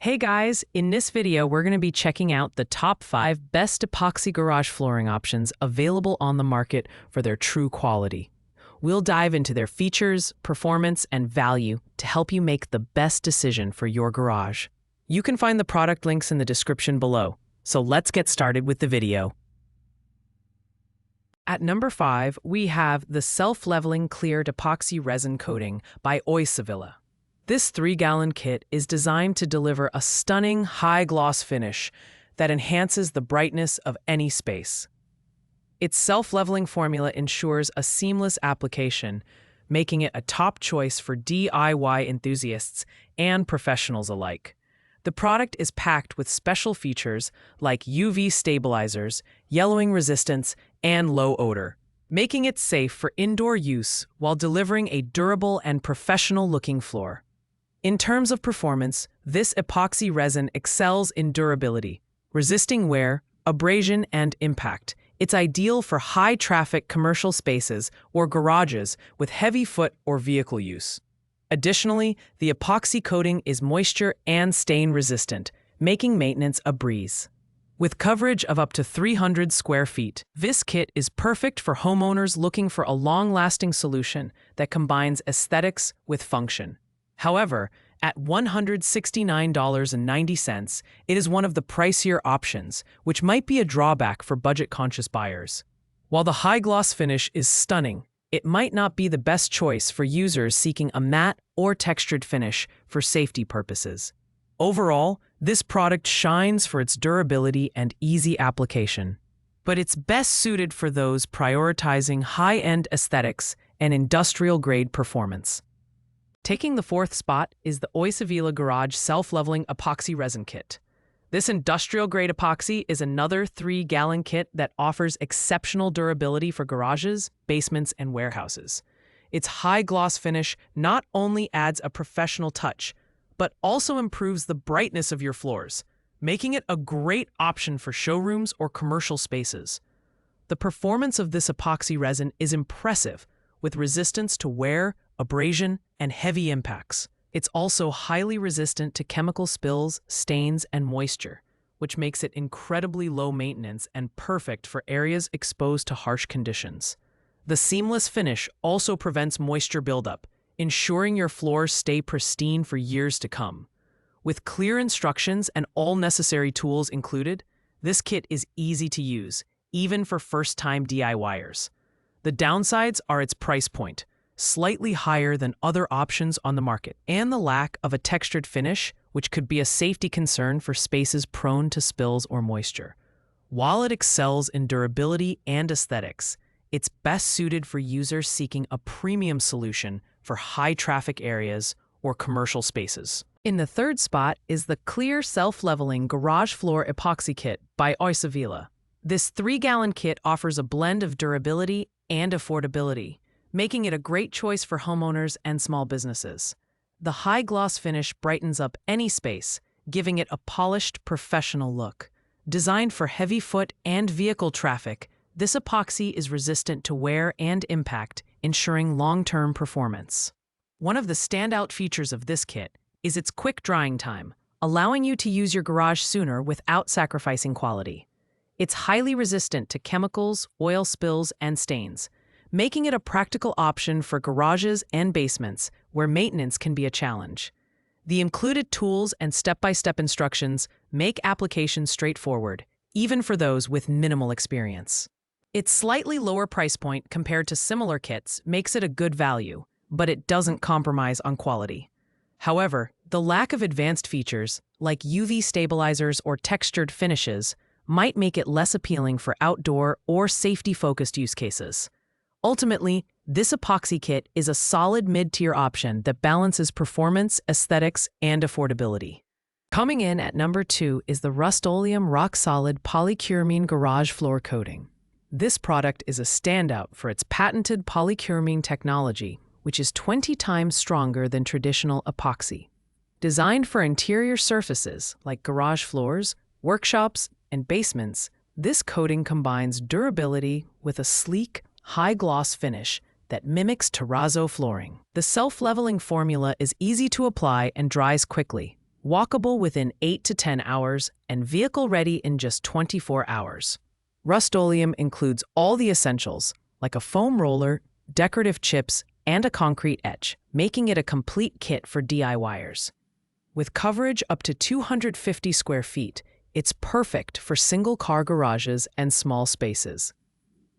Hey guys, in this video we're going to be checking out the top 5 best epoxy garage flooring options available on the market for their true quality. We'll dive into their features, performance, and value to help you make the best decision for your garage. You can find the product links in the description below, so let's get started with the video. At number 5, we have the SelfLeveling Cleared Epoxy Resin Coating by Oavilla. This 3-gallon kit is designed to deliver a stunning, high-gloss finish that enhances the brightness of any space. Its self-leveling formula ensures a seamless application, making it a top choice for DIY enthusiasts and professionals alike. The product is packed with special features like UV stabilizers, yellowing resistance, and low odor, making it safe for indoor use while delivering a durable and professional-looking floor. In terms of performance, this epoxy resin excels in durability, resisting wear, abrasion, and impact. It's ideal for high-traffic commercial spaces or garages with heavy foot or vehicle use. Additionally, the epoxy coating is moisture and stain-resistant, making maintenance a breeze. With coverage of up to 300 square feet, this kit is perfect for homeowners looking for a long-lasting solution that combines aesthetics with function. However, at $169.90, it is one of the pricier options, which might be a drawback for budget-conscious buyers. While the high-gloss finish is stunning, it might not be the best choice for users seeking a matte or textured finish for safety purposes. Overall, this product shines for its durability and easy application, but it's best suited for those prioritizing high-end aesthetics and industrial-grade performance. Taking the 4th spot is the Oavilla Garage Self-Leveling Epoxy Resin Kit. This industrial-grade epoxy is another 3-gallon kit that offers exceptional durability for garages, basements, and warehouses. Its high-gloss finish not only adds a professional touch, but also improves the brightness of your floors, making it a great option for showrooms or commercial spaces. The performance of this epoxy resin is impressive, with resistance to wear, abrasion, and heavy impacts. It's also highly resistant to chemical spills, stains, and moisture, which makes it incredibly low maintenance and perfect for areas exposed to harsh conditions. The seamless finish also prevents moisture buildup, ensuring your floors stay pristine for years to come. With clear instructions and all necessary tools included, this kit is easy to use, even for first-time DIYers. The downsides are its price point, slightly higher than other options on the market, and the lack of a textured finish, which could be a safety concern for spaces prone to spills or moisture. While it excels in durability and aesthetics, it's best suited for users seeking a premium solution for high-traffic areas or commercial spaces. In the 3rd spot is the Clear Self-Leveling Garage Floor Epoxy Kit by Oavilla. This 3-gallon kit offers a blend of durability and affordability, making it a great choice for homeowners and small businesses. The high-gloss finish brightens up any space, giving it a polished, professional look. Designed for heavy foot and vehicle traffic, this epoxy is resistant to wear and impact, ensuring long-term performance. One of the standout features of this kit is its quick drying time, allowing you to use your garage sooner without sacrificing quality. It's highly resistant to chemicals, oil spills, and stains, making it a practical option for garages and basements where maintenance can be a challenge. The included tools and step-by-step instructions make application straightforward, even for those with minimal experience. Its slightly lower price point compared to similar kits makes it a good value, but it doesn't compromise on quality. However, the lack of advanced features, like UV stabilizers or textured finishes, might make it less appealing for outdoor or safety-focused use cases. Ultimately, this epoxy kit is a solid mid-tier option that balances performance, aesthetics, and affordability. Coming in at number 2 is the Rustoleum Rocksolid Polycureine Garage Floor Coating. This product is a standout for its patented polycureine technology, which is 20 times stronger than traditional epoxy. Designed for interior surfaces like garage floors, workshops, and basements, this coating combines durability with a sleek, high-gloss finish that mimics terrazzo flooring. The self-leveling formula is easy to apply and dries quickly, walkable within 8 to 10 hours, and vehicle-ready in just 24 hours. Rustoleum includes all the essentials, like a foam roller, decorative chips, and a concrete etch, making it a complete kit for DIYers. With coverage up to 250 square feet, it's perfect for single-car garages and small spaces.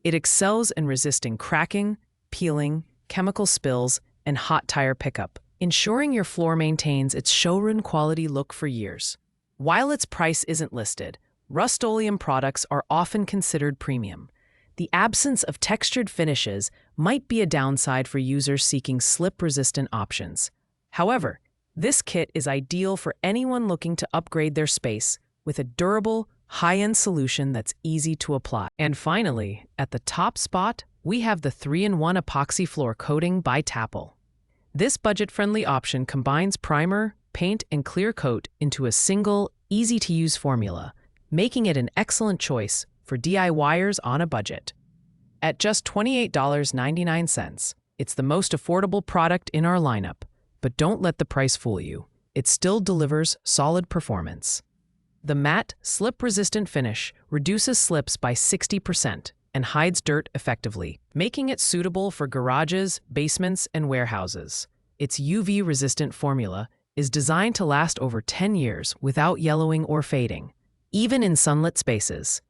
It excels in resisting cracking, peeling, chemical spills, and hot tire pickup, ensuring your floor maintains its showroom quality look for years. While its price isn't listed, Rustoleum products are often considered premium. The absence of textured finishes might be a downside for users seeking slip-resistant options. However, this kit is ideal for anyone looking to upgrade their space with a durable, high-end solution that's easy to apply. And finally, at the top spot, we have the 3-in-1 epoxy floor coating by Tapel. This budget-friendly option combines primer, paint, and clear coat into a single, easy-to-use formula, making it an excellent choice for DIYers on a budget. At just $28.99, it's the most affordable product in our lineup, but don't let the price fool you. It still delivers solid performance. The matte, slip-resistant finish reduces slips by 60% and hides dirt effectively, making it suitable for garages, basements, and warehouses. Its UV-resistant formula is designed to last over 10 years without yellowing or fading, even in sunlit spaces.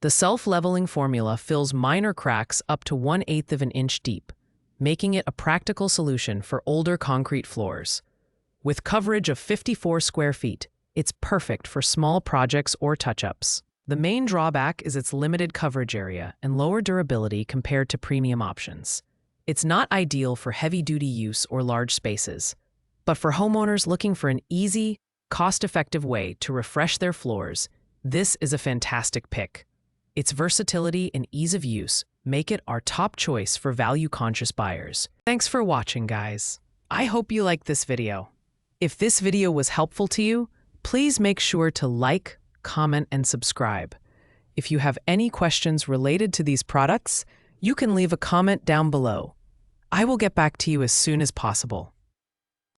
The self-leveling formula fills minor cracks up to 1/8 of an inch deep, making it a practical solution for older concrete floors. With coverage of 54 square feet, it's perfect for small projects or touch-ups. The main drawback is its limited coverage area and lower durability compared to premium options. It's not ideal for heavy-duty use or large spaces, but for homeowners looking for an easy, cost-effective way to refresh their floors, this is a fantastic pick. Its versatility and ease of use make it our top choice for value-conscious buyers. Thanks for watching, guys. I hope you liked this video. If this video was helpful to you, please make sure to like, comment, and subscribe. If you have any questions related to these products, you can leave a comment down below. I will get back to you as soon as possible.